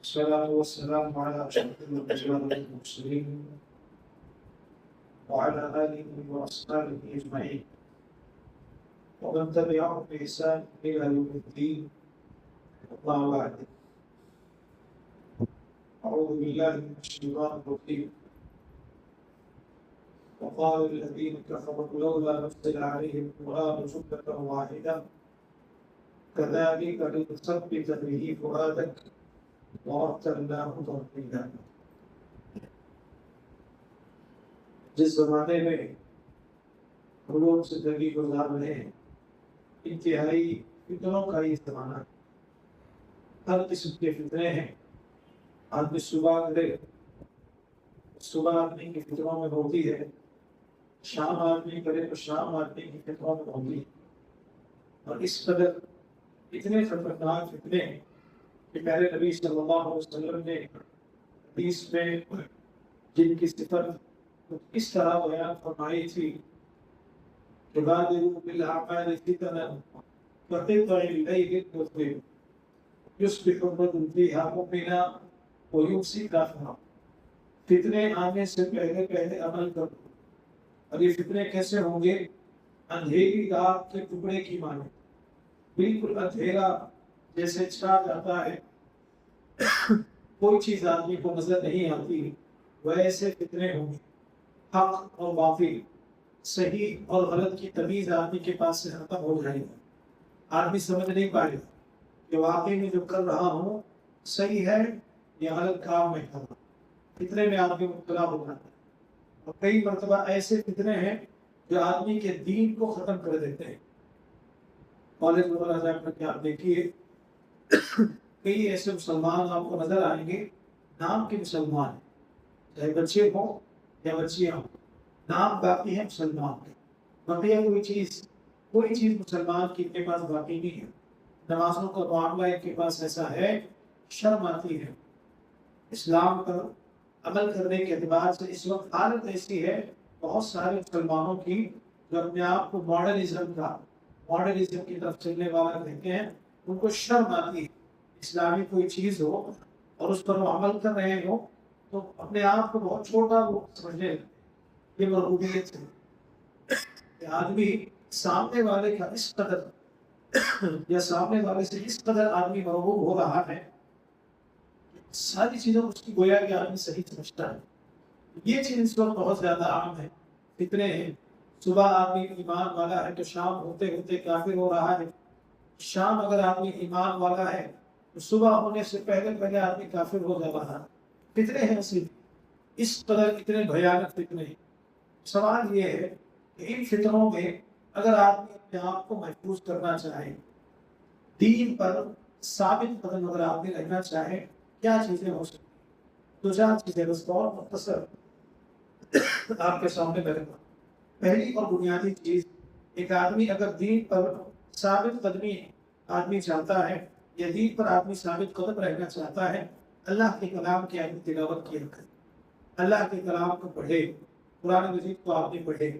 والصلاة والسلام على أشرف الأنبياء والمرسلين وعلى آله وأصحابه أجمعين ومن تبعهم بإحسان إلى يوم الدين. أما بعد، أعوذ بالله من الشيطان الرجيم. وقال الذين كفروا لولا نزل عليهم القرآن جملة واحدة كذلك لنثبت به فؤادك ورتلناه ترتيلا. جس زمانے میں ہم لوگ زندگی گزار رہے ہیں، انتہائی فتنوں کا یہ زمانہ ہے. ہر قسم کے فتنے ہیں. آدمی صبح آدمی کی فطروں میں ہوتی ہے، شام آدمی کرے تو شام آدمی کی فطروں میں ہوتی ہے. اور اس قدر اتنے خطرناک فتنے ہیں کہ پہلے نبی صلی اللہ علیہ وسلم نے حدیث میں جن کی صفت اس طرح بیان فرمائی تھی کہ بادروا بالاعمال فتنا كقطع الليل المظلم يصبح الرجل فيها مؤمنا ويمسي كافرا. فتنے آنے سے پہلے پہلے عمل کرو. اور یہ فتنے کیسے ہوں گے؟ اندھیری رات کے ٹکڑے کی مانے، بالکل اندھیرا جیسے چھا جاتا ہے، کوئی چیز آدمی کو نظر نہیں آتی، ویسے فتنے ہوں گے. حق اور باطل، صحیح اور غلط کی تمیز آدمی کے پاس سے ختم ہو جائے گی. آدمی سمجھ نہیں پائے گا کہ واقعی میں جو کر رہا ہوں صحیح ہے یا غلط کام میں کر رہا ہوں. فتنے میں آدمی مبتلا ہو جاتا ہے. اور کئی مرتبہ ایسے فتنے ہیں جو آدمی کے دین کو ختم کر دیتے ہیں. کالج وغیرہ جا کر کے آپ دیکھیے، کئی ایسے مسلمان آپ کو نظر آئیں گے، نام کے مسلمان ہیں، چاہے بچے ہوں یا بچیاں ہوں، نام باقی ہے مسلمان کے، بقیہ کوئی چیز مسلمان کی ان کے پاس باقی نہیں ہے. نمازوں کا معاملہ ان کے پاس ایسا ہے، شرم آتی ہے. اسلام پر عمل کرنے کے اعتبار سے اس وقت حالت ایسی ہے بہت سارے مسلمانوں کی جو اپنے آپ کو ماڈرنزم کی طرف چلنے والا کہتے ہیں، ان کو شرم آتی ہے. اسلامی کوئی چیز ہو اور اس پر وہ عمل کر رہے ہو تو اپنے آپ کو بہت چھوٹا وہ سمجھنے لگتے. یہ مرغوبیت ہے کہ آدمی سامنے والے کا اس قدر یا سامنے والے سے اس قدر آدمی مرغوب ہو رہا ہے، ساری چیزوں اس کی گویا کہ آدمی صحیح سمجھتا ہے. یہ چیز اس وقت بہت زیادہ عام ہے. فتنے ہیں. صبح آدمی ایمان والا ہے تو شام ہوتے ہوتے کافر ہو رہا ہے. شام اگر آدمی ایمان والا ہے تو صبح ہونے سے پہلے پہلے آدمی کافر ہو جا رہا ہے. فتنے ہیں صرف اس قدر اتنے بھیانک فتنے ہیں. سوال یہ ہے کہ ان فتنوں میں اگر آدمی اپنے آپ کو محفوظ کرنا چاہے، دین پر ثابت قدم اگر آدمی رہنا چاہے، کیا چیزیں ہو سکتی؟ دو چار چیزیں بس بہت مختصر آپ کے سامنے میں رکھا. پہلی اور بنیادی چیز، ایک آدمی اگر دین پر ثابت قدمی آدمی چاہتا ہے یا دین پر آدمی ثابت قدم رہنا چاہتا ہے، اللہ کے کلام کی آدمی تلاوت کیا کرے، اللہ کے کلام کو پڑھے، قرآن مجید کو آپ نے پڑھے.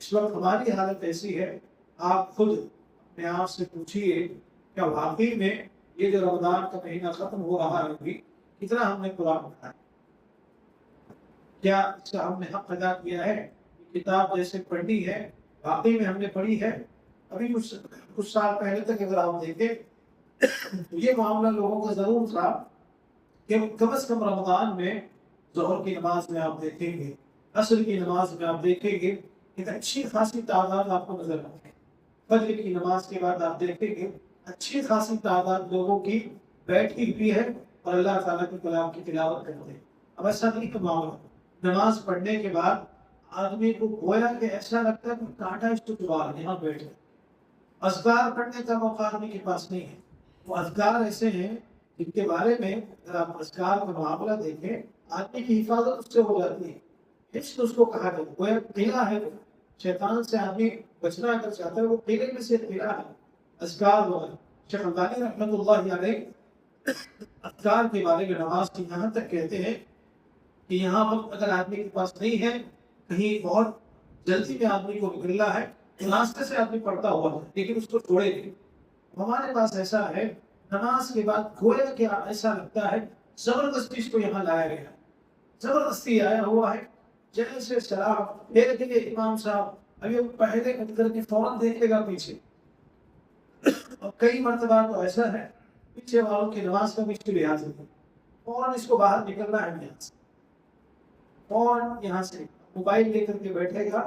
اس وقت ہماری حالت ایسی ہے، آپ خود اپنے آپ سے پوچھئے کیا واقعی میں یہ جو رمضان کا مہینہ ختم ہو رہا ہے ابھی، کتنا ہم نے قرآن پڑھا ہے؟ کیا اس کا ہم نے حق ادا کیا ہے؟ کتاب جیسے پڑھنی ہے واقعی میں ہم نے پڑھی ہے؟ ابھی کچھ سال پہلے تک اگر آپ دیکھیں تو یہ معاملہ لوگوں کا ضرور تھا کہ کم از کم رمضان میں ظہر کی نماز میں آپ دیکھیں گے، عصر کی نماز میں آپ دیکھیں گے ایک اچھی خاصی تعداد آپ کو نظر آتی ہے. فجر کی نماز کے بعد آپ دیکھیں گے اچھی خاصی تعداد لوگوں کی بیٹھی ہوئی ہے اور اللہ تعالیٰ کے کلام کی تلاوت کرتے ہیں. اب ایسا نہیں کہ معاملہ نماز پڑھنے کے بعد آدمی کو گویا کہ ایسا لگتا ہے کہ کانٹا اس کو چبا یہاں بیٹھے. اذکار پڑھنے کا موقع آدمی کے پاس نہیں ہے. وہ اذکار ایسے ہیں جن کے بارے میں اگر آپ اذکار کا معاملہ دیکھیں، آدمی کی حفاظت اس سے ہو جاتی ہے. اس کو کہا گیا گویا قلعہ ہے. شیطان سے آدمی بچنا اگر چاہتا ہے وہ قلعے میں سے قلعہ ہے. اذکار ہو. شیخ البانی رحمۃ اللہ علیہ اذکار کے بارے میں نماز کی یہاں تک کہتے ہیں کہ یہاں وقت اگر آدمی کے پاس نہیں ہے، کہیں بہت جلدی میں آدمی کو نکلنا ہے، راستے سے آدمی پڑھتا ہوا ہے لیکن اس کو چھوڑے نہیں. ہمارے پاس ایسا ہے، نماز کے بعد گویا کہ ایسا لگتا ہے زبردستی اس کو یہاں لایا گیا، زبردستی آیا ہوا ہے جیسے شراب پھر کے امام صاحب ابھی وہ پہلے کر کے فوراً دیکھے گا پیچھے، اور کئی مرتبہ تو ایسا ہے پیچھے والوں کی نماز کا بھی لحاظ ہے، فوراً اس کو باہر نکلنا ہے یہاں سے، فوراً یہاں سے موبائل لے کر کے بیٹھے گا،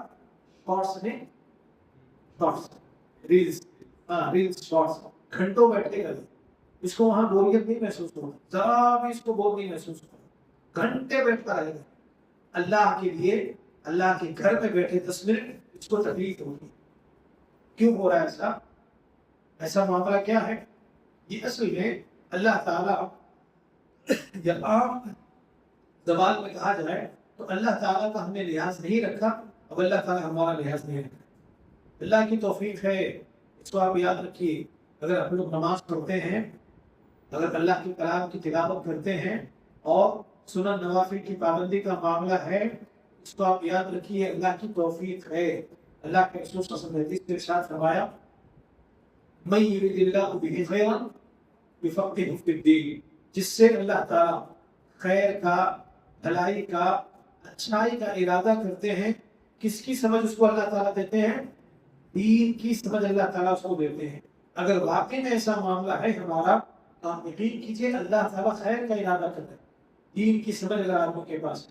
شارٹس میں شارٹس ریلز، ریلز شارٹس گھنٹوں بیٹھے گا، اس کو وہاں بوریت نہیں محسوس ہوگا، ذرا بھی اس کو بور نہیں محسوس ہوگا، گھنٹے بیٹھتا رہے گا اللہ کے لیے، اللہ کے گھر میں بیٹھے 10 منٹ اس کو تکلیف ہوگی۔ کیوں ہو رہا ہے ایسا؟ ایسا معاملہ کیا ہے؟ یہ اصل میں اللہ تعالیٰ یا عام زبان میں کہا جائے تو اللہ تعالیٰ کا ہم نے لحاظ نہیں رکھا، اب اللہ تعالیٰ ہمارا لحاظ نہیں رکھا۔ اللہ کی توفیق ہے، اس کو آپ یاد رکھیے، اگر ہم لوگ نماز پڑھتے ہیں، اگر اللہ کے کلام کی تلاوت کرتے ہیں اور سنن نوافل کی پابندی کا معاملہ ہے، اس کو آپ یاد رکھیے اللہ کی توفیق ہے۔ اللہ کے رسول صلی اللہ علیہ وسلم نے حدیث میں ارشاد فرمایا من یرید اللہ بہ خیرا یفقہہ فی الدین، جس سے اللہ تعالیٰ خیر کا، بھلائی کا، اچھائی کا ارادہ کرتے ہیں، کس کی سمجھ اس کو اللہ تعالیٰ دیتے ہیں؟ دین کی سمجھ اللہ تعالیٰ اس کو دیتے ہیں۔ اگر واقعی میں ایسا معاملہ ہے ہمارا، تو آپ یقین کیجیے اللہ تعالیٰ خیر کا ارادہ کرتے ہیں، دین کی سمجھ اگر آدمی کے پاس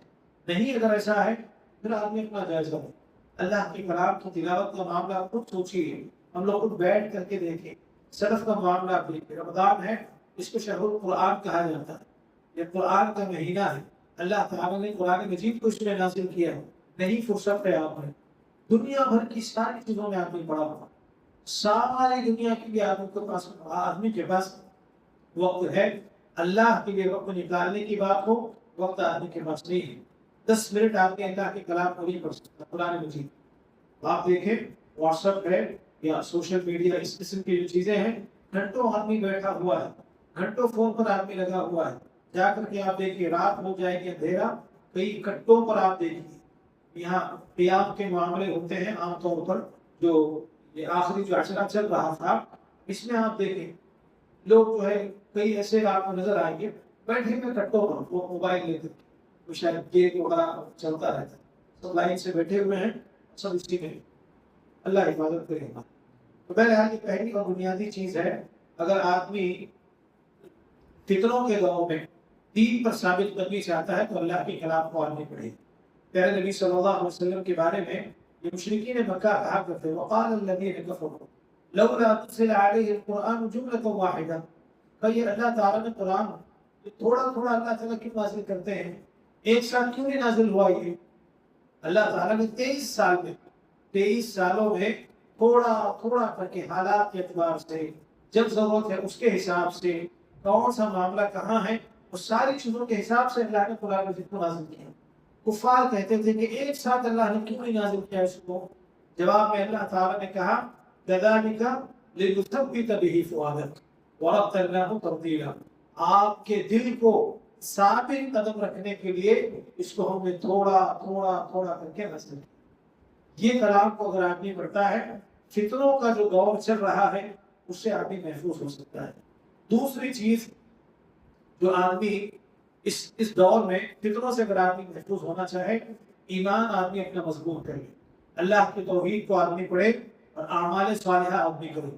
نہیں، اگر ایسا ہے پھر آدمی اپنا جائزہ لے، اللہ کے کلام کی تلاوت کا معاملہ آپ خود سوچیے، ہم لوگ خود بیٹھ کر کے دیکھیں، سلف کا معاملہ آپ دیکھیں، رمضان ہے، اس کو شہر القرآن کہا جاتا ہے، یہ قرآن کا مہینہ ہے، اللہ تعالیٰ نے قرآن مجید کو اس میں نازل کیا ہے، نہیں فرصت ہے آپ میں، دنیا بھر کی ساری چیزوں میں آدمی پڑا ہوا، ساری دنیا کی بھی آدمی کے پاس وقت ہے، اللہ کے لیے وقت نکالنے کی بات ہو، وقت آدمی کے پاس نہیں ہے۔ 10 منٹ آپ نے اللہ کے کلام کو نہیں پڑھ سکتا، قرآن مجید آپ دیکھیں، واٹس ایپ ہے یا سوشل میڈیا، اس قسم کی جو چیزیں ہیں، گھنٹوں آدمی بیٹھا ہوا ہے، گھنٹوں فون پر آدمی لگا ہوا ہے، جا کر کے آپ دیکھیے رات ہو جائے گی اندھیرا، کئی گھنٹوں پر آپ دیکھیے یہاں قیام کے معاملے ہوتے ہیں عام طور پر، جو یہ آخری جو عشرہ چل رہا تھا اس میں آپ دیکھیں لوگ جو ہے کئی ایسے آپ کو نظر آئیں گے بیٹھے ہوئے گھنٹوں پر، وہ موبائل لے کر وہ شاید گیم وغیرہ چلتا رہتا ہے، سب لائن سے بیٹھے ہوئے ہیں، سب اسی میں، اللہ حفاظت کرے گا۔ تو بہرحال یہ پہلی اور بنیادی چیز ہے، اگر آدمی فتنوں کے دور میں دین پر ثابت قدمی چاہتا ہے تو اللہ کے کلام کو آدمی پڑھے۔ پیارے نبی صلی اللہ علیہ وسلم کے بارے میں یہ مشرکین مکہ کہا کرتے وقال الذین کفروا لولا نزل علیہ القرآن جملۃ واحدہ، کہ یہ اللہ تعالیٰ نے قرآن تھوڑا تھوڑا اللہ تعالیٰ کیوں نازل کرتے ہیں، ایک ساتھ کیوں نہیں نازل ہوا؟ یہ اللہ تعالیٰ نے 23 سال میں، 23 سالوں میں تھوڑا تھوڑا کر کے حالات کے اعتبار سے، جب ضرورت ہے اس کے حساب سے، کون سا معاملہ کہاں ہے، اس ساری چیزوں کے حساب سے اللہ نے قرآن مجید کو نازل کیا۔ کفار کہتے تھے کہ ایک ساتھ اللہ نے کیوں نہیں نازل کیا اس کو؟ جواب میں اللہ تعالیٰ نے کہا كَذَلِكَ لِنُثَبِّتَ بِهِ فُؤَادَكَ وَرَتَّلْنَاهُ تَرْتِيلًا، آپ کے دل کو ثابت قدم رکھنے کے لیے اس کو ہم نے تھوڑا تھوڑا تھوڑا کر کے نازل کیا۔ یہ کلام کو اگر آدمی پڑھتا ہے، فتنوں کا جو دور چل رہا ہے اس سے آدمی محفوظ ہو سکتا ہے۔ دوسری چیز جو آدمی اس دور میں فتنوں سے اگر آدمی محفوظ ہونا چاہے، ایمان آدمی اپنا مضبوط کرے، اللہ کی توحید کو آدمی پڑھے اور اعمال صالحہ آدمی کرے،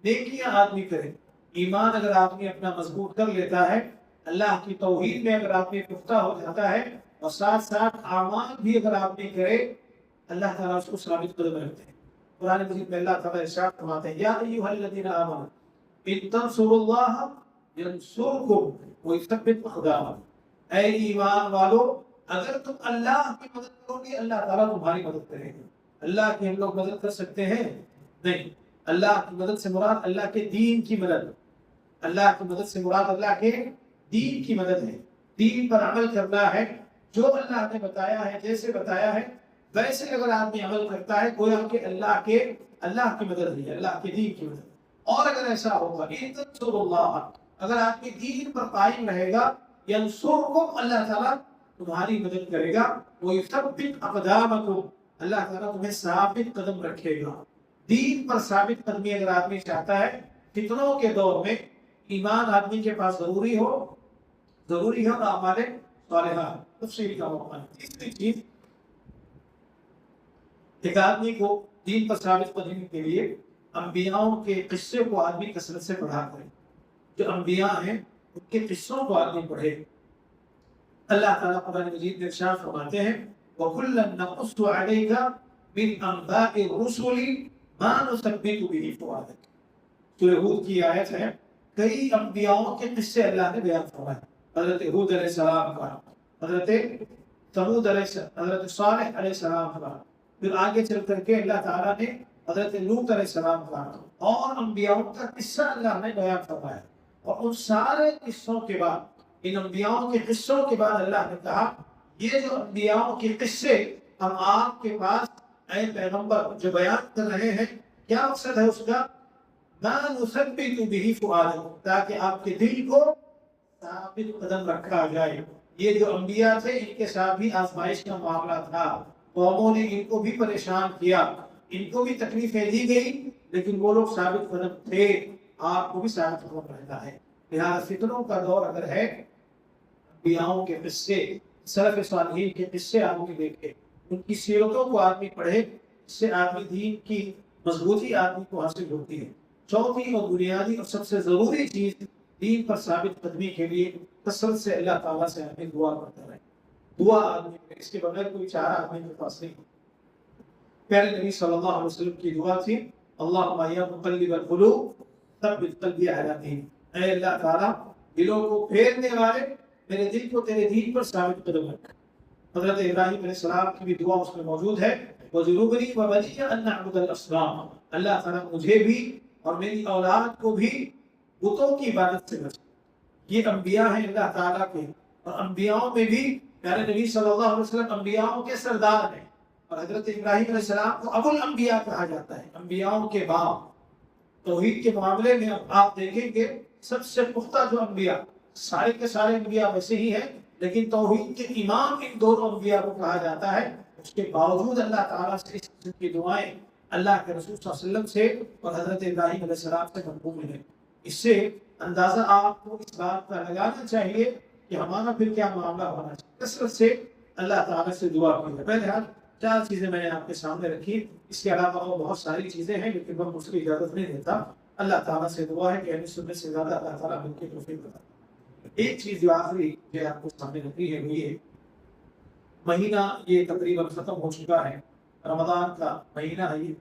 نیکیاں آدمی کرے۔ ایمان اگر آدمی اپنا مضبوط کر لیتا ہے، اللہ کی توحید میں اگر آدمی پختہ ہو جاتا ہے، اور ساتھ ساتھ اعمال بھی اگر آدمی کرے، اللہ تعالیٰ اس کو ثابت قدم رکھتے ہیں۔ قرآن مجید میں اللہ تعالیٰ ارشاد فرماتے ہیں یا ایھا الذین آمنوا ان تنصروا اللہ ینصرکم ویثبت اقدامکم، اے ایمان والو اگر تم اللہ کی مدد کرو گے اللہ تعالیٰ تمہاری مدد کرے گا۔ اللہ کی ہم لوگ مدد کر سکتے ہیں؟ نہیں، اللہ کی مدد سے مراد اللہ کے دین کی مدد، اللہ کی مدد سے مراد اللہ کے دین کی مدد ہے، دین پر عمل کرنا ہے، جو اللہ نے بتایا ہے، جیسے بتایا ہے ویسے اگر آدمی عمل کرتا ہے گویا کہ اللہ کی مدد ہے، اللہ کے دین کی مدد۔ اور اگر ایسا ہوگا ان تنصروا اللہ، اگر آدمی دین پر قائم رہے گا، ینصرکم، اللہ تعالیٰ تمہاری مدد کرے گا، ویثبت اقدامکم، اللہ تعالیٰ تمہیں ثابت قدم رکھے گا۔ دین پر ثابت قدمی اگر آدمی چاہتا ہے، فتنوں کے دور میں ایمان آدمی کے پاس ضروری ہو، ضروری ہے اور اعمال صالحہ تفصیل کا موقع ہے۔ تیسری چیز، ایک آدمی کو دین پر ثابت کرنے کے لیے انبیاؤں کے قصے کو آدمی کثرت سے پڑھا کرے۔ جو انبیاء ہیں ان کے قصوں کو آدمی پڑھے۔ اللہ تعالیٰ قرآن مجید میں ارشاد فرماتے ہیں وَكُلًّا نَقُصُّ عَلَيْكَ مِنْ أَنْبَاءِ الرُّسُلِ مَا نُثَبِّتُ بِهِ فُؤَادَكَ۔ سورہ ہود کی آیت ہے، کئی انبیاؤں کے قصے اللہ نے بیان فرمائے۔ حضرت ہود علیہ السلام کا، حضرت ثمود علیہ السلام، حضرت صالح علیہ السلام کا، پھر آگے چل کر کے اللہ تعالیٰ نے حضرت لوط علیہ السلام کا اور انبیاؤں کا قصہ اللہ نے بیان فرمایا۔ اور ان سارے قصوں کے بعد، ان انبیاؤں کے قصوں کے بعد اللہ نے کہا یہ جو انبیاؤں کے قصے ہم آپ کے پاس اے پیغمبر جو بیان کر رہے ہیں، کیا مقصد ہے اس کا؟ مَا نُثَبِّتُ بِهِ فُؤَادَكَ، تاکہ آپ کے دل کو ثابت قدم رکھا جائے۔ یہ جو انبیاء تھے ان کے ساتھ بھی آزمائش کا معاملہ تھا، قوموں نے ان کو بھی پریشان کیا، ان کو بھی تکلیفیں دی گئی، لیکن وہ لوگ ثابت قدم تھے۔ آپ کو بھی ثابت قدم رہنا ہے۔ لہذا فتنوں کا دور اگر ہے، انبیاؤں کے قصے، سلف صالحین کے قصے آدمی دیکھے، ان کی سیرتوں کو آدمی پڑھے، اس سے آدمی دین کی مضبوطی آدمی کو حاصل ہوتی ہے۔ چوتھی اور بنیادی اور سب سے ضروری چیز دین پر ثابت قدمی کے لیے کثرت سے اللہ تعالیٰ سے آدمی دعا کرتا رہے۔ دعا آدمی کو، اس کے بغیر کوئی چارہ آدمی کے پاس نہیں۔ پیارے نبی صلی اللہ علیہ وسلم کی دعا تھی اللہم یا مقلب القلوب ثبت قلبی علی دینک، اے اللہ تعالیٰ دلوں کو پھیرنے والے میرے دل کو تیرے دین پر ثابت قدم رکھ۔ حضرت ابراہیم علیہ السلام کی بھی دعا اس میں موجود ہے وَجُنُوبْنِي وَبَنِيَّ أَن نَعْبُدَ الْأَصْنَامَ، اللہ تعالیٰ مجھے بھی اور میری اولاد کو بھی بتوں کی عبادت سے بچا۔ یہ انبیاء ہیں اللہ تعالیٰ کے، اور انبیاؤں میں بھی پیارے نبی صلی اللہ علیہ وسلم انبیاؤں کے سردار ہیں، اور حضرت ابراہیم علیہ السلام کو ابو الانبیاء کہا جاتا ہے، انبیاؤں کے باپ۔ توحید کے معاملے میں اب آپ دیکھیں گے سب سے پختہ جو انبیاء، سارے کے سارے انبیاء ویسے ہی ہیں، لیکن توحید کے امام ان دونوں انبیاء کو کہا جاتا ہے۔ اس کے باوجود اللہ تعالیٰ سے اس قسم کی دعائیں اللہ کے رسول صلی اللہ علیہ وسلم سے اور حضرت ابراہیم علیہ السلام سے مقبول ہیں۔ اس سے اندازہ آپ کو اس بات کا لگانا چاہیے کہ ہمارا پھر کیا معاملہ ہونا چاہیے۔ کثرت سے اللہ تعالیٰ سے دعا کی۔ بہرحال 4 چیزیں میں نے آپ کے سامنے رکھی، اس کے علاوہ اور بہت ساری چیزیں ہیں لیکن میں اس کی اجازت نہیں دیتا۔ اللہ تعالیٰ سے دعا ہے کہ اہل سنت سے زیادہ اللہ تعالیٰ مل کے توفیق عطا فرمائے۔ ایک چیز جو آخری جو آپ کو سامنے رکھی ہے وہ یہ مہینہ، یہ تقریباً ختم ہو چکا ہے، رمضان کا مہینہ ہے یہ۔